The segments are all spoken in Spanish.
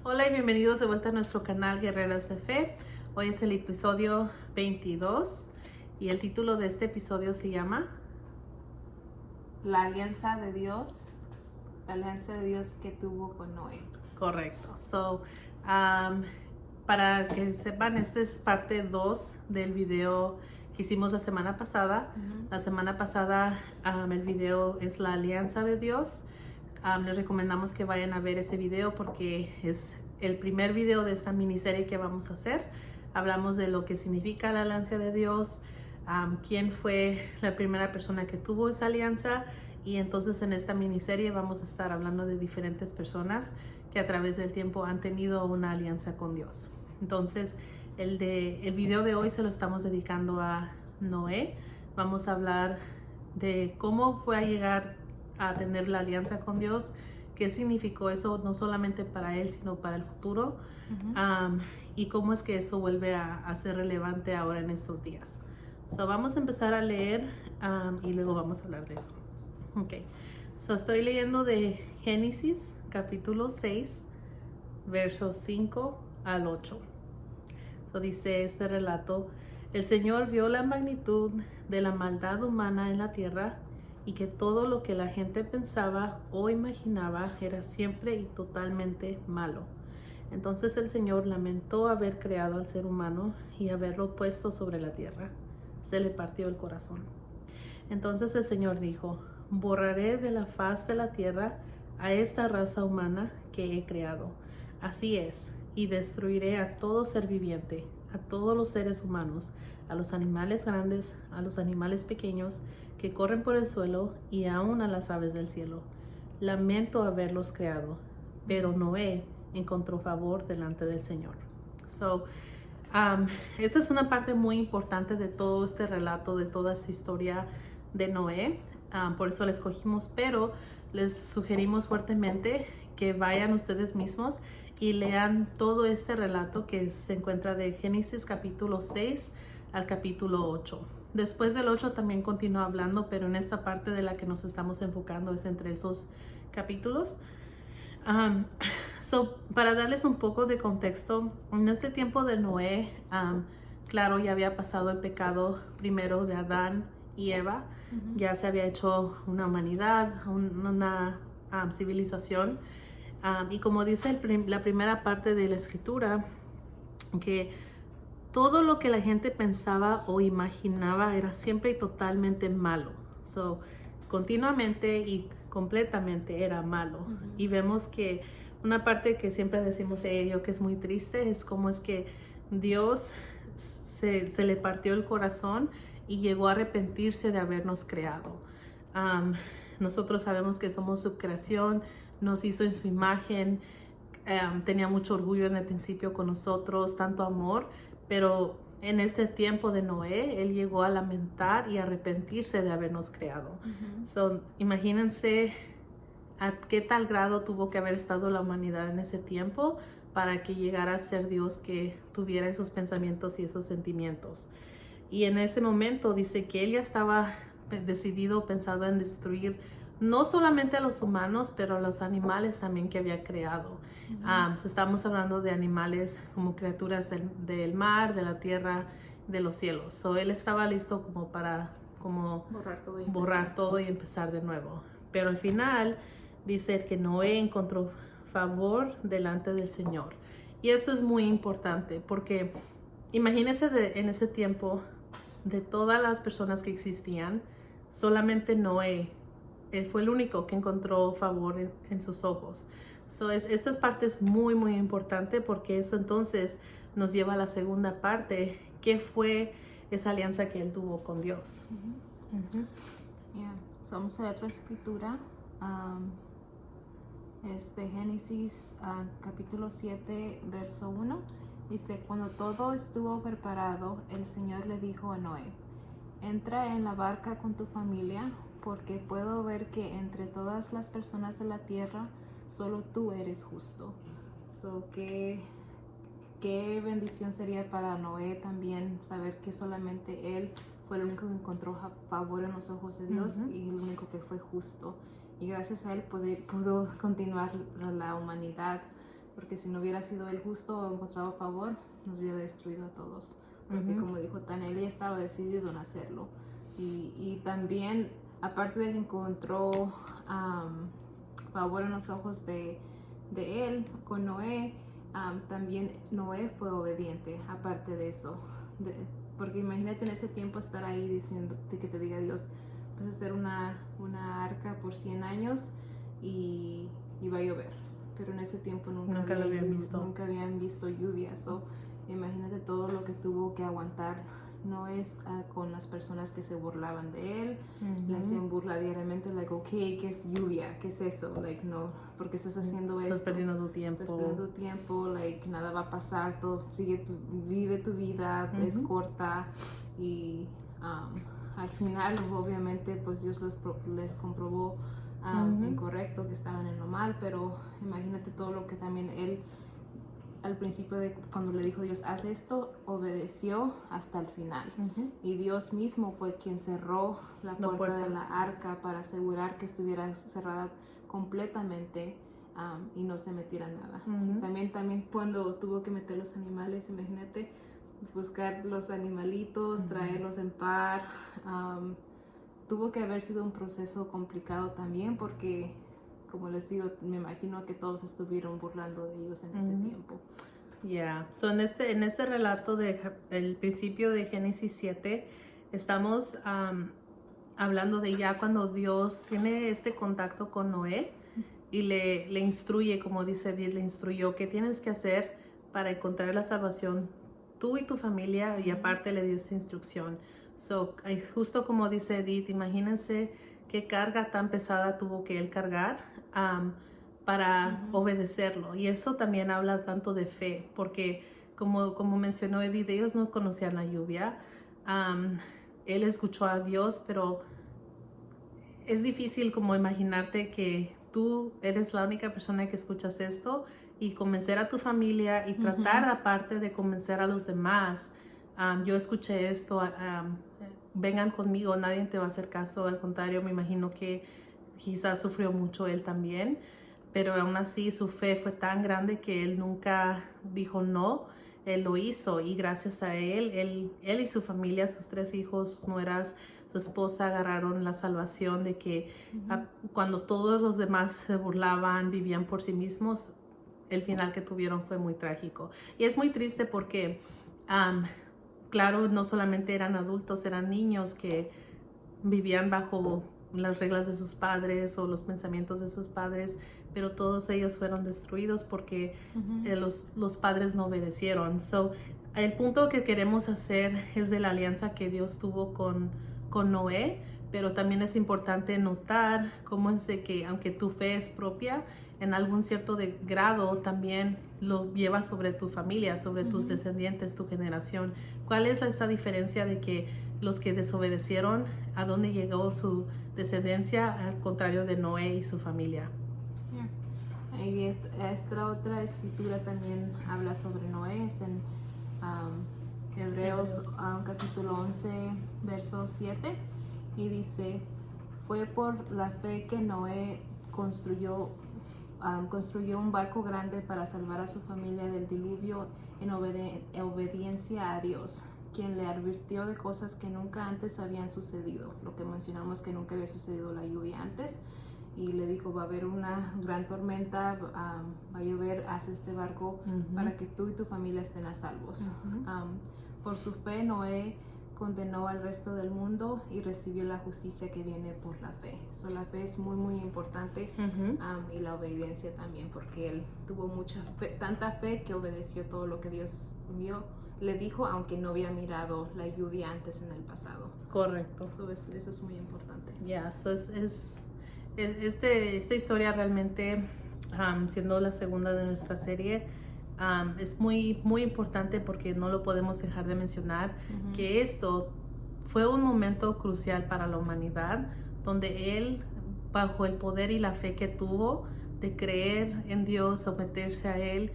Hola y bienvenidos de vuelta a nuestro canal Guerreras de Fe. Hoy es el episodio 22 y el título de este episodio se llama La alianza de Dios, que tuvo con Noé. Correcto. Para que sepan, esta es parte 2 del video que hicimos la semana pasada. La semana pasada el video es la alianza de Dios. Les recomendamos que vayan a ver ese video porque es el primer video de esta miniserie que vamos a hacer. Hablamos de lo que significa la alianza de Dios, quién fue la primera persona que tuvo esa alianza, y entonces en esta miniserie vamos a estar hablando de diferentes personas que a través del tiempo han tenido una alianza con Dios. Entonces el video de hoy se lo estamos dedicando a Noé. Vamos a hablar de cómo fue a llegar a tener la alianza con Dios, qué significó eso no solamente para él sino para el futuro, y cómo es que eso vuelve a ser relevante ahora en estos días. Vamos a empezar a leer y luego vamos a hablar de eso. Estoy leyendo de Génesis capítulo 6 versos 5 al 8. Dice este relato: el Señor vio la magnitud de la maldad humana en la tierra y que todo lo que la gente pensaba o imaginaba era siempre y totalmente malo. Entonces el Señor lamentó haber creado al ser humano y haberlo puesto sobre la tierra. Se le partió el corazón. Entonces el Señor dijo: borraré de la faz de la tierra a esta raza humana que he creado. Así es, y destruiré a todo ser viviente, a todos los seres humanos, a los animales grandes, a los animales pequeños que corren por el suelo y aún a las aves del cielo. Lamento haberlos creado, pero Noé encontró favor delante del Señor. Esta es una parte muy importante de todo este relato, de toda esta historia de Noé. Por eso la escogimos, pero les sugerimos fuertemente que vayan ustedes mismos y lean todo este relato que se encuentra de Génesis capítulo 6 al capítulo 8. Después del 8 también continúa hablando, pero en esta parte de la que nos estamos enfocando es entre esos capítulos. Para darles un poco de contexto, en este tiempo de Noé, claro, ya había pasado el pecado primero de Adán y Eva. Ya se había hecho una humanidad, una civilización. Y como dice la primera parte de la escritura, que todo lo que la gente pensaba o imaginaba era siempre y totalmente malo. Continuamente y completamente era malo. Y vemos que una parte que siempre decimos yo que es muy triste es cómo es que Dios se le partió el corazón y llegó a arrepentirse de habernos creado. Nosotros sabemos que somos su creación, nos hizo en su imagen, tenía mucho orgullo en el principio con nosotros, tanto amor, pero en este tiempo de Noé, él llegó a lamentar y arrepentirse de habernos creado. Imagínense a qué tal grado tuvo que haber estado la humanidad en ese tiempo para que llegara a ser Dios que tuviera esos pensamientos y esos sentimientos. Y en ese momento dice que él ya estaba decidido, pensado en destruir no solamente a los humanos, pero a los animales también que había creado. Estamos hablando de animales como criaturas del mar, de la tierra, de los cielos. Él estaba listo como para borrar todo y empezar de nuevo. Pero al final dice que Noé encontró favor delante del Señor. Y esto es muy importante porque imagínense en ese tiempo, de todas las personas que existían, solamente Noé fue el único que encontró favor en sus ojos. Esta parte es muy, muy importante porque eso entonces nos lleva a la segunda parte, que fue esa alianza que él tuvo con Dios. Vamos a la otra escritura. Génesis capítulo 7, verso 1. Dice: cuando todo estuvo preparado, el Señor le dijo a Noé: entra en la barca con tu familia, porque puedo ver que entre todas las personas de la tierra, solo tú eres justo. Qué bendición sería para Noé también saber que solamente él fue el único que encontró favor en los ojos de Dios y el único que fue justo. Y gracias a él pudo continuar la humanidad porque si no hubiera sido él justo o encontrado favor, nos hubiera destruido a todos. Porque como dijo Tania, él ya estaba decidido en hacerlo. Y también, aparte de que encontró favor en los ojos de él con Noé, también Noé fue obediente, aparte de eso. Porque imagínate en ese tiempo estar ahí diciendo que te diga Dios, vas a hacer una arca por 100 años y va a llover. Pero en ese tiempo nunca habían visto lluvia. So, imagínate todo lo que tuvo que aguantar. No es con las personas que se burlaban de él, le hacían burla diariamente, like, okay, ¿qué es lluvia? ¿Qué es eso? Like, no, ¿por qué estás haciendo esto? Estás perdiendo tu tiempo. Estás perdiendo tu tiempo, like, nada va a pasar, todo, vive tu vida, es corta. Y al final, obviamente, pues Dios les comprobó incorrecto, que estaban en lo mal, pero imagínate todo lo que también él, al principio cuando le dijo Dios, haz esto, obedeció hasta el final. Y Dios mismo fue quien cerró la puerta de la arca para asegurar que estuviera cerrada completamente y no se metiera nada. Y también cuando tuvo que meter los animales, imagínate, buscar los animalitos, traerlos en par. Tuvo que haber sido un proceso complicado también porque, como les digo, me imagino que todos estuvieron burlando de ellos en ese tiempo. So en este relato del principio de Génesis 7, estamos hablando de ya cuando Dios tiene este contacto con Noé y le instruye, como dice Dios, le instruyó qué tienes que hacer para encontrar la salvación tú y tu familia, y aparte le dio esta instrucción. So, justo como dice Edith, imagínense qué carga tan pesada tuvo que él cargar para obedecerlo. Y eso también habla tanto de fe, porque como mencionó Edith, ellos no conocían la lluvia. Él escuchó a Dios, pero es difícil como imaginarte que tú eres la única persona que escuchas esto y convencer a tu familia y tratar aparte de convencer a los demás. Yo escuché esto, vengan conmigo, nadie te va a hacer caso, al contrario, me imagino que quizás sufrió mucho él también, pero aún así su fe fue tan grande que él nunca dijo no, él lo hizo, y gracias a él y su familia, sus 3 hijos, sus nueras, su esposa, agarraron la salvación de que cuando todos los demás se burlaban, vivían por sí mismos, el final que tuvieron fue muy trágico. Y es muy triste porque claro, no solamente eran adultos, eran niños que vivían bajo las reglas de sus padres o los pensamientos de sus padres, pero todos ellos fueron destruidos porque los padres no obedecieron. So, el punto que queremos hacer es de la alianza que Dios tuvo con Noé, pero también es importante notar cómo es de que aunque tu fe es propia, en algún cierto grado también lo llevas sobre tu familia, sobre tus descendientes, tu generación. ¿Cuál es esa diferencia de que los que desobedecieron, a dónde llegó su descendencia, al contrario de Noé y su familia? Y esta otra escritura también habla sobre Noé, es en Hebreos capítulo 11, verso 7, y dice, fue por la fe que Noé construyó un barco grande para salvar a su familia del diluvio en obediencia a Dios, quien le advirtió de cosas que nunca antes habían sucedido. Lo que mencionamos, que nunca había sucedido la lluvia antes, y le dijo, va a haber una gran tormenta, va a llover, haz este barco para que tú y tu familia estén a salvos. Por su fe, Noé condenó al resto del mundo y recibió la justicia que viene por la fe. So, la fe es muy, muy importante, y la obediencia también, porque él tuvo mucha fe, tanta fe que obedeció todo lo que Dios le dijo, aunque no había mirado la lluvia antes en el pasado. Correcto. So, eso es muy importante. Esta historia realmente, siendo la segunda de nuestra serie, es muy, muy importante porque no lo podemos dejar de mencionar, que esto fue un momento crucial para la humanidad, donde él, bajo el poder y la fe que tuvo de creer en Dios, someterse a él,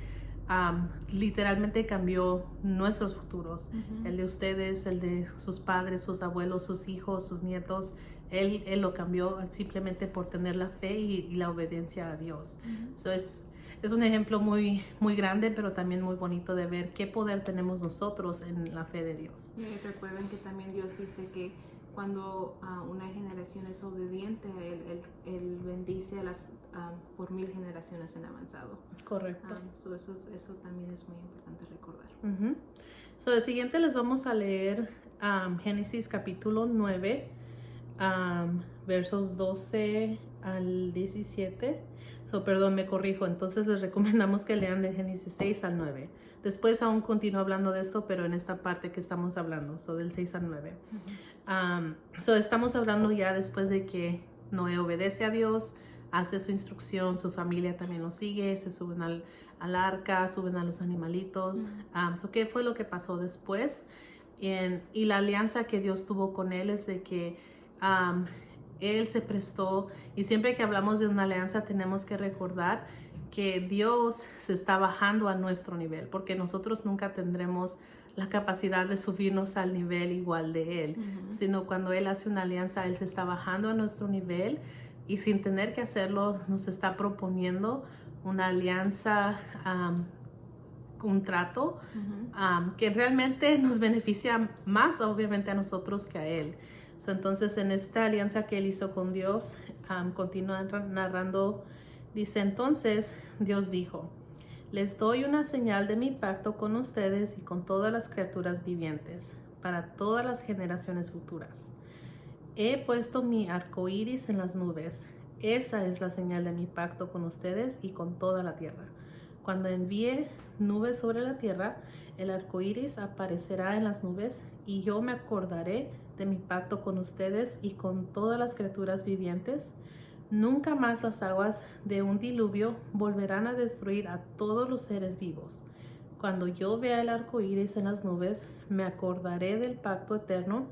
literalmente cambió nuestros futuros, el de ustedes, el de sus padres, sus abuelos, sus hijos, sus nietos. Él lo cambió simplemente por tener la fe y la obediencia a Dios. So es un ejemplo muy, muy grande, pero también muy bonito de ver qué poder tenemos nosotros en la fe de Dios. Y recuerden que también Dios dice que cuando una generación es obediente a Él bendice a las por 1000 generaciones en avanzado. Correcto. Eso también es muy importante recordar. So, de siguiente les vamos a leer Génesis capítulo 9, versos 12 al 17. Perdón, me corrijo. Entonces les recomendamos que lean de Génesis 6 al 9. Después aún continúo hablando de esto, pero en esta parte que estamos hablando, del 6 al 9. Estamos hablando ya después de que Noé obedece a Dios, hace su instrucción, su familia también lo sigue, se suben al arca, suben a los animalitos. ¿Qué fue lo que pasó después? Y la alianza que Dios tuvo con él es de que él se prestó, y siempre que hablamos de una alianza tenemos que recordar que Dios se está bajando a nuestro nivel, porque nosotros nunca tendremos la capacidad de subirnos al nivel igual de Él, sino cuando Él hace una alianza, Él se está bajando a nuestro nivel y sin tener que hacerlo nos está proponiendo una alianza, un trato que realmente nos beneficia más obviamente a nosotros que a Él. Entonces en esta alianza que Él hizo con Dios, continúa narrando, dice: entonces Dios dijo: les doy una señal de mi pacto con ustedes y con todas las criaturas vivientes, para todas las generaciones futuras. He puesto mi arco iris en las nubes. Esa es la señal de mi pacto con ustedes y con toda la tierra. Cuando envíe nubes sobre la tierra, el arco iris aparecerá en las nubes, y yo me acordaré de mi pacto con ustedes y con todas las criaturas vivientes. Nunca más las aguas de un diluvio volverán a destruir a todos los seres vivos. Cuando yo vea el arco iris en las nubes, me acordaré del pacto eterno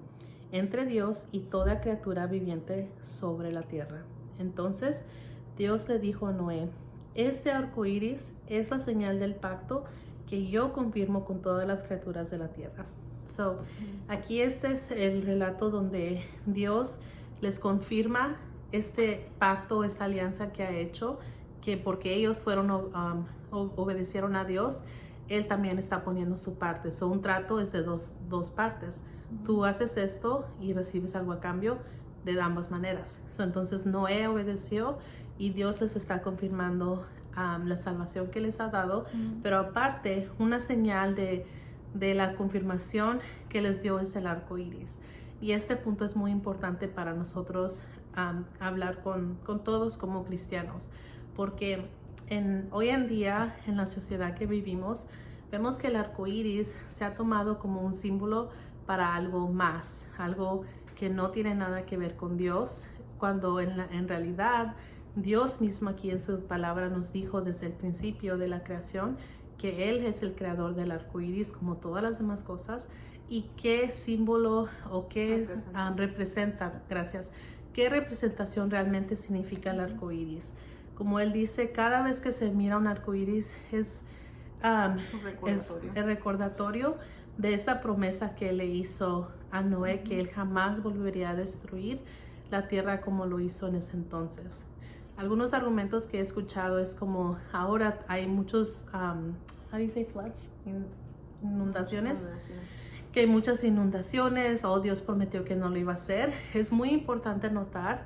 entre Dios y toda criatura viviente sobre la tierra. Entonces Dios le dijo a Noé: este arco iris es la señal del pacto que yo confirmo con todas las criaturas de la tierra. Aquí este es el relato donde Dios les confirma este pacto, esta alianza que ha hecho, que porque ellos obedecieron a Dios, Él también está poniendo su parte. Un trato es de dos partes. Tú haces esto y recibes algo a cambio de ambas maneras. Entonces Noé obedeció y Dios les está confirmando la salvación que les ha dado, pero aparte una señal de la confirmación que les dio es el arco iris. Y este punto es muy importante para nosotros hablar con todos como cristianos, porque hoy en día en la sociedad que vivimos vemos que el arco iris se ha tomado como un símbolo para algo más, algo que no tiene nada que ver con Dios, cuando en realidad Dios mismo aquí en su palabra nos dijo desde el principio de la creación que Él es el creador del arco iris como todas las demás cosas. ¿Y qué símbolo o qué representa? Gracias. ¿Qué representación realmente significa el arco iris? Como Él dice, cada vez que se mira un arco iris es el recordatorio de esa promesa que Él le hizo a Noé, que Él jamás volvería a destruir la tierra como lo hizo en ese entonces. Algunos argumentos que he escuchado es como ahora hay muchos, how do you say floods? Inundaciones. Que hay muchas inundaciones, o Dios prometió que no lo iba a hacer. Es muy importante notar,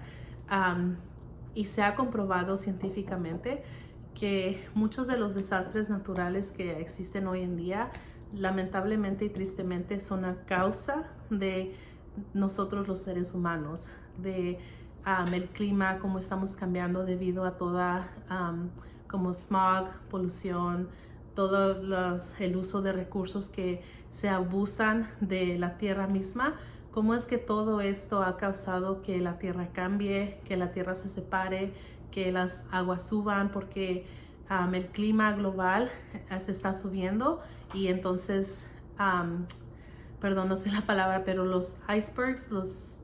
y se ha comprobado científicamente, que muchos de los desastres naturales que existen hoy en día, lamentablemente y tristemente, son a causa de nosotros los seres humanos, de el clima, cómo estamos cambiando debido a toda, como smog, polución, todo el uso de recursos que se abusan de la tierra misma. Cómo es que todo esto ha causado que la tierra cambie, que la tierra se separe, que las aguas suban, porque el clima global se está subiendo, y entonces, perdón, no sé la palabra, pero los icebergs, los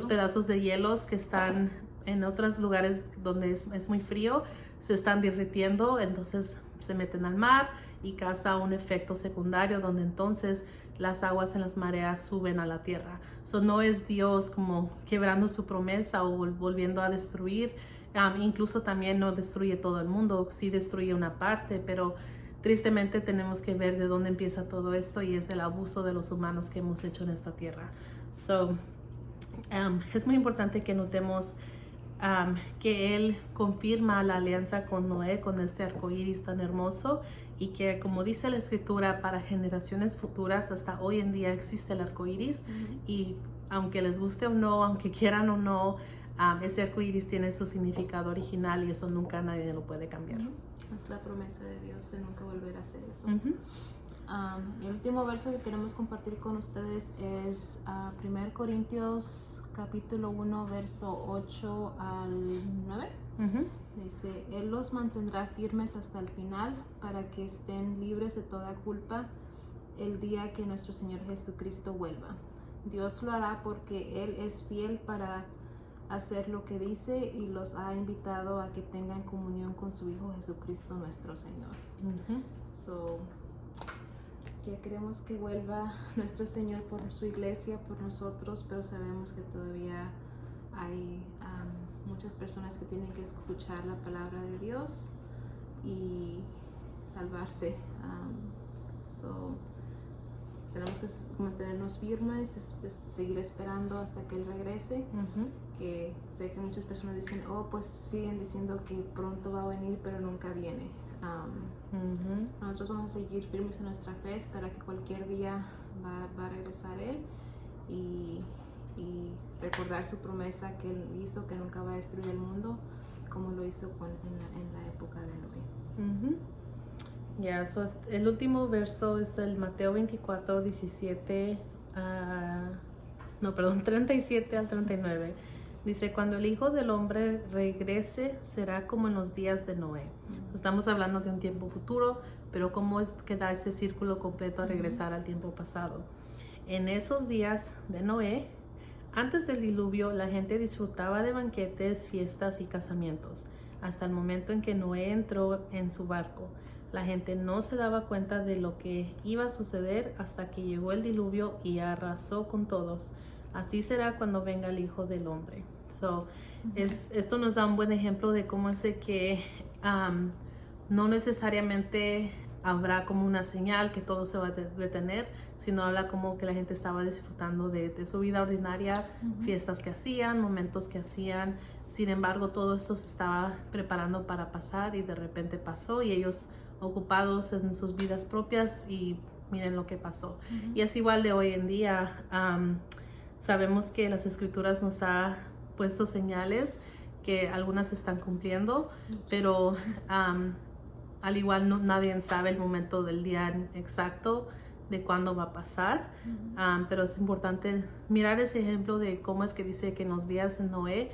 pedazos de hielos que están en otros lugares donde es muy frío, se están derritiendo, entonces se meten al mar y causa un efecto secundario donde entonces las aguas en las mareas suben a la tierra. No es Dios como quebrando su promesa o volviendo a destruir Incluso también no destruye todo el mundo, sí destruye una parte, pero tristemente tenemos que ver de dónde empieza todo esto y es del abuso de los humanos que hemos hecho en esta tierra. So, es muy importante que notemos que Él confirma la alianza con Noé, con este arco iris tan hermoso, y que, como dice la escritura, para generaciones futuras hasta hoy en día existe el arco iris. Y aunque les guste o no, aunque quieran o no, ese arco iris tiene su significado original y eso nunca nadie lo puede cambiar. Es la promesa de Dios de nunca volver a hacer eso. El último verso que queremos compartir con ustedes es 1 Corintios capítulo 1 verso 8 al 9. Dice: Él los mantendrá firmes hasta el final para que estén libres de toda culpa el día que nuestro Señor Jesucristo vuelva. Dios lo hará porque Él es fiel para hacer lo que dice y los ha invitado a que tengan comunión con su Hijo Jesucristo nuestro Señor. So, ya queremos que vuelva nuestro Señor por su iglesia, por nosotros, pero sabemos que todavía hay muchas personas que tienen que escuchar la palabra de Dios y salvarse. Tenemos que mantenernos firmes, seguir esperando hasta que Él regrese. Que sé que muchas personas dicen, pues siguen diciendo que pronto va a venir, pero nunca viene. Nosotros vamos a seguir firmes en nuestra fe para que cualquier día va a regresar Él y recordar su promesa que Él hizo, que nunca va a destruir el mundo, como lo hizo en la época de Noé. El último verso es el Mateo 24, 37 al 39. Dice: cuando el Hijo del Hombre regrese, será como en los días de Noé. Estamos hablando de un tiempo futuro, pero cómo es que da este círculo completo a regresar al tiempo pasado. En esos días de Noé, antes del diluvio, la gente disfrutaba de banquetes, fiestas y casamientos, hasta el momento en que Noé entró en su barco. La gente no se daba cuenta de lo que iba a suceder hasta que llegó el diluvio y arrasó con todos. Así será cuando venga el Hijo del Hombre. Esto nos da un buen ejemplo de cómo es que no necesariamente habrá como una señal que todo se va a detener, sino habla como que la gente estaba disfrutando de su vida ordinaria, fiestas que hacían, momentos que hacían. Sin embargo, todo esto se estaba preparando para pasar y de repente pasó y ellos ocupados en sus vidas propias y miren lo que pasó. Y es igual de hoy en día. Sabemos que las escrituras nos ha puesto señales que algunas están cumpliendo, pero al igual nadie sabe el momento del día exacto de cuándo va a pasar. Pero es importante mirar ese ejemplo de cómo es que dice que en los días de Noé,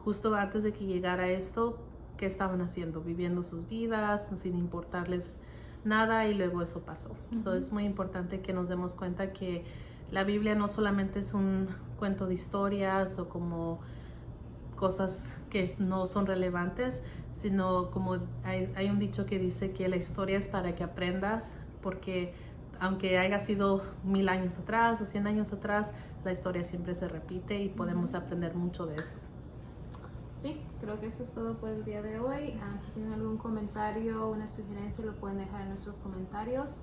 justo antes de que llegara esto, ¿qué estaban haciendo? Viviendo sus vidas sin importarles nada, y luego eso pasó. Entonces es muy importante que nos demos cuenta que la Biblia no solamente es un cuento de historias o como cosas que no son relevantes, sino como hay un dicho que dice que la historia es para que aprendas, porque aunque haya sido 1000 años atrás o 100 años atrás, la historia siempre se repite y podemos aprender mucho de eso. Sí, creo que eso es todo por el día de hoy. Si tienen algún comentario o una sugerencia, lo pueden dejar en nuestros comentarios.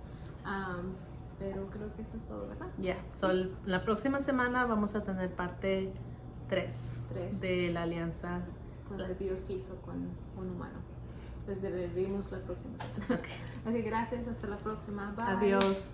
Pero creo que eso es todo, ¿verdad? La próxima semana vamos a tener parte 3 de la alianza con el Dios que hizo con un humano. Les leeremos la próxima semana. Ok, gracias. Hasta la próxima. Bye. Adiós.